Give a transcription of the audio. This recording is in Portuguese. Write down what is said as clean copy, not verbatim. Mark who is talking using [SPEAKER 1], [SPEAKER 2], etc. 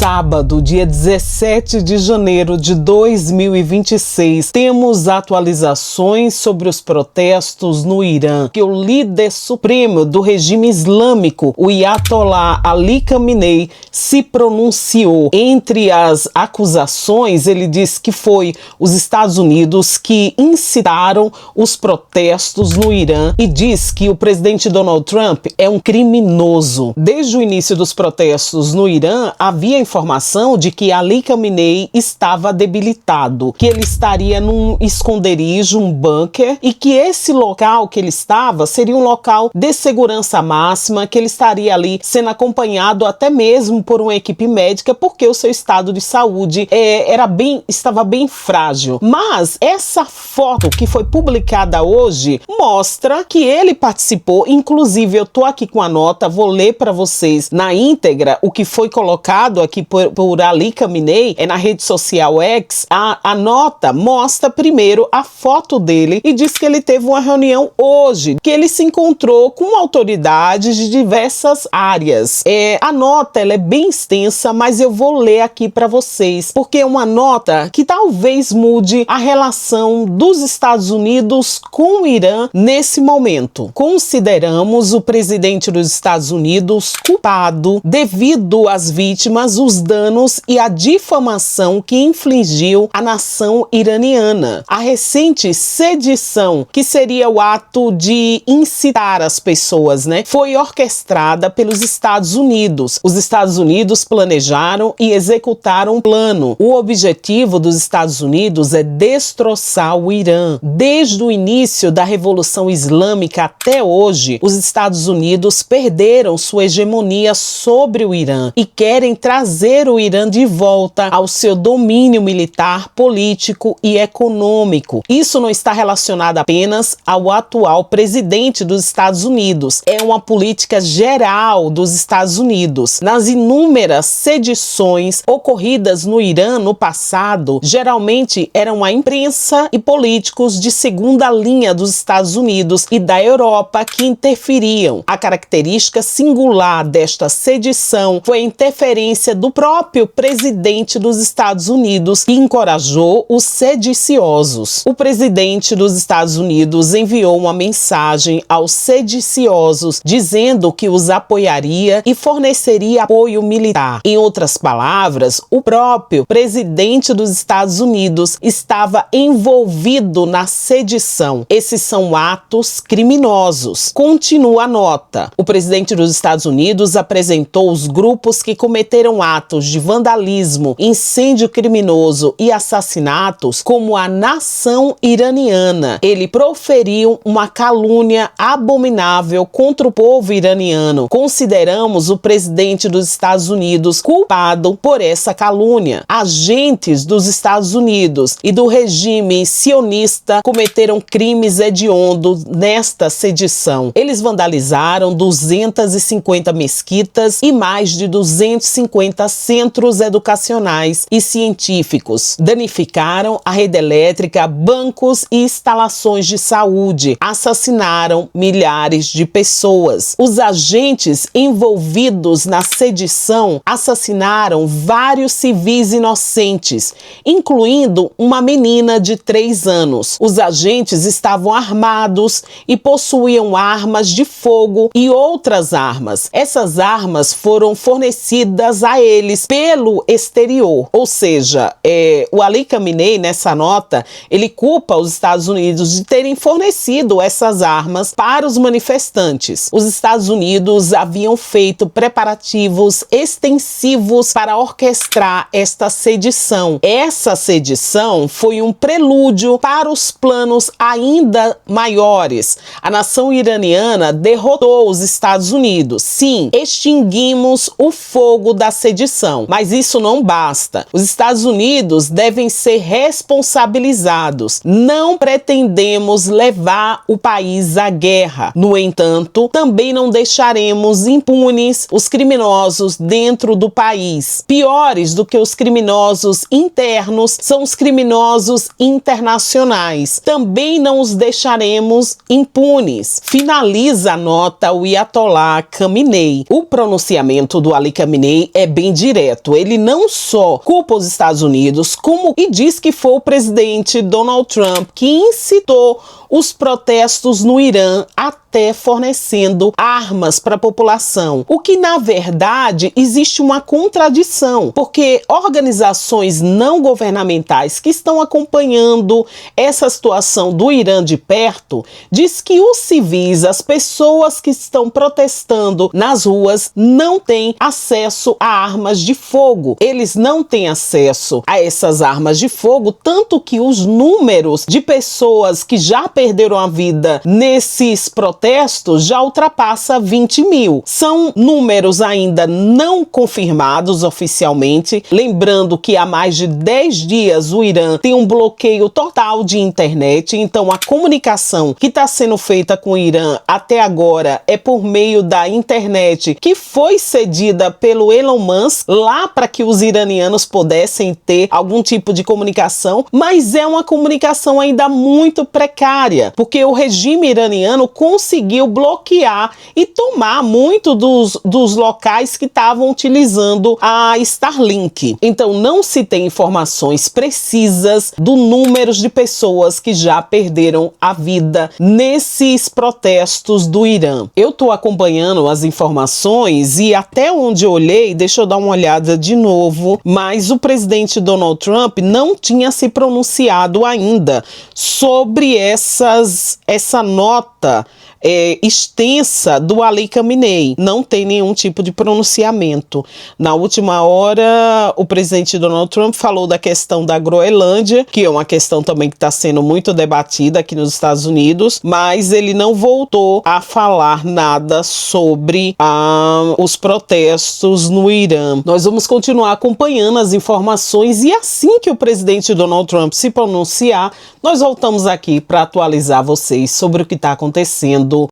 [SPEAKER 1] sábado, dia 17 de janeiro de 2026, temos atualizações sobre os protestos no Irã, que o líder supremo do regime islâmico, o Ayatollah Ali Khamenei, se pronunciou. Entre as acusações, ele disse que foi os Estados Unidos que incitaram os protestos no Irã e diz que o presidente Donald Trump é um criminoso. Desde o início dos protestos no Irã, havia informação de que Ali Khamenei estava debilitado, que ele estaria num esconderijo, um bunker, e que esse local que ele estava seria um local de segurança máxima, que ele estaria ali sendo acompanhado até mesmo por uma equipe médica, porque o seu estado de saúde estava bem frágil. Mas essa foto que foi publicada hoje mostra que ele participou, inclusive eu tô aqui com a nota, vou ler para vocês na íntegra o que foi colocado aqui por Ali Khamenei, na rede social X. A nota mostra primeiro a foto dele e diz que ele teve uma reunião hoje, que ele se encontrou com autoridades de diversas áreas. A nota ela é bem extensa, mas eu vou ler aqui para vocês, porque é uma nota que talvez mude a relação dos Estados Unidos com o Irã nesse momento. Consideramos o presidente dos Estados Unidos culpado devido às vítimas, os danos e a difamação que infligiu à nação iraniana. A recente sedição, que seria o ato de incitar as pessoas, foi orquestrada pelos Estados Unidos. Os Estados Unidos planejaram e executaram um plano. O objetivo dos Estados Unidos é destroçar o Irã. Desde o início da Revolução Islâmica até hoje, os Estados Unidos perderam sua hegemonia sobre o Irã e querem trazer o Irã de volta ao seu domínio militar, político e econômico. Isso não está relacionado apenas ao atual presidente dos Estados Unidos, é uma política geral dos Estados Unidos. Nas inúmeras sedições ocorridas no Irã no passado, geralmente eram a imprensa e políticos de segunda linha dos Estados Unidos e da Europa que interferiam. A característica singular desta sedição foi a interferência do próprio presidente dos Estados Unidos, que encorajou os sediciosos. O presidente dos Estados Unidos enviou uma mensagem aos sediciosos dizendo que os apoiaria e forneceria apoio militar. Em outras palavras, o próprio presidente dos Estados Unidos estava envolvido na sedição. Esses são atos criminosos. Continua a nota. O presidente dos Estados Unidos apresentou os grupos que cometeram atos de vandalismo, incêndio criminoso e assassinatos como a nação iraniana. Ele proferiu uma calúnia abominável contra o povo iraniano. Consideramos o presidente dos Estados Unidos culpado por essa calúnia. Agentes dos Estados Unidos e do regime sionista cometeram crimes hediondos nesta sedição. Eles vandalizaram 250 mesquitas e mais de 250 centros educacionais e científicos. Danificaram a rede elétrica, bancos e instalações de saúde. Assassinaram milhares de pessoas. Os agentes envolvidos na sedição assassinaram vários civis inocentes, incluindo uma menina de 3 anos. Os agentes estavam armados e possuíam armas de fogo e outras armas. Essas armas foram fornecidas a eles pelo exterior. Ou seja, o Ali Khamenei, nessa nota, ele culpa os Estados Unidos de terem fornecido essas armas para os manifestantes. Os Estados Unidos haviam feito preparativos extensivos para orquestrar esta sedição. Essa sedição foi um prelúdio para os planos ainda maiores. A nação iraniana derrotou os Estados Unidos. Sim, extinguimos o fogo da sedição, mas isso não basta. Os Estados Unidos devem ser responsabilizados. Não pretendemos levar o país à guerra. No entanto, também não deixaremos impunes os criminosos dentro do país. Piores do que os criminosos internos são os criminosos internacionais. Também não os deixaremos impunes. Finaliza a nota o Ayatollah Khamenei. O pronunciamento do Ali Khamenei é bem indireto. Ele não só culpa os Estados Unidos, como e diz que foi o presidente Donald Trump que incitou os protestos no Irã, até fornecendo armas para a população. O que, na verdade, existe uma contradição, porque organizações não governamentais que estão acompanhando essa situação do Irã de perto, diz que os civis, as pessoas que estão protestando nas ruas, não têm acesso a armas de fogo. Eles não têm acesso a essas armas de fogo, tanto que os números de pessoas que já perderam a vida nesses protestos já ultrapassa 20 mil. São números ainda não confirmados oficialmente, lembrando que há mais de 10 dias o Irã tem um bloqueio total de internet, então a comunicação que está sendo feita com o Irã até agora é por meio da internet, que foi cedida pelo Elon Musk lá para que os iranianos pudessem ter algum tipo de comunicação, mas é uma comunicação ainda muito precária, porque o regime iraniano conseguiu bloquear e tomar muito dos locais que estavam utilizando a Starlink. Então não se tem informações precisas do número de pessoas que já perderam a vida nesses protestos do Irã. Eu estou acompanhando as informações e até onde eu olhei, deixa eu dar uma olhada de novo, mas o presidente Donald Trump não tinha se pronunciado ainda sobre essa nota extensa do Ali Khamenei. Não tem nenhum tipo de pronunciamento. Na última hora, o presidente Donald Trump falou da questão da Groenlândia, que é uma questão também que está sendo muito debatida aqui nos Estados Unidos, mas ele não voltou a falar nada sobre os protestos no Irã. Nós vamos continuar acompanhando as informações e assim que o presidente Donald Trump se pronunciar, nós voltamos aqui para atualizar vocês sobre o que está acontecendo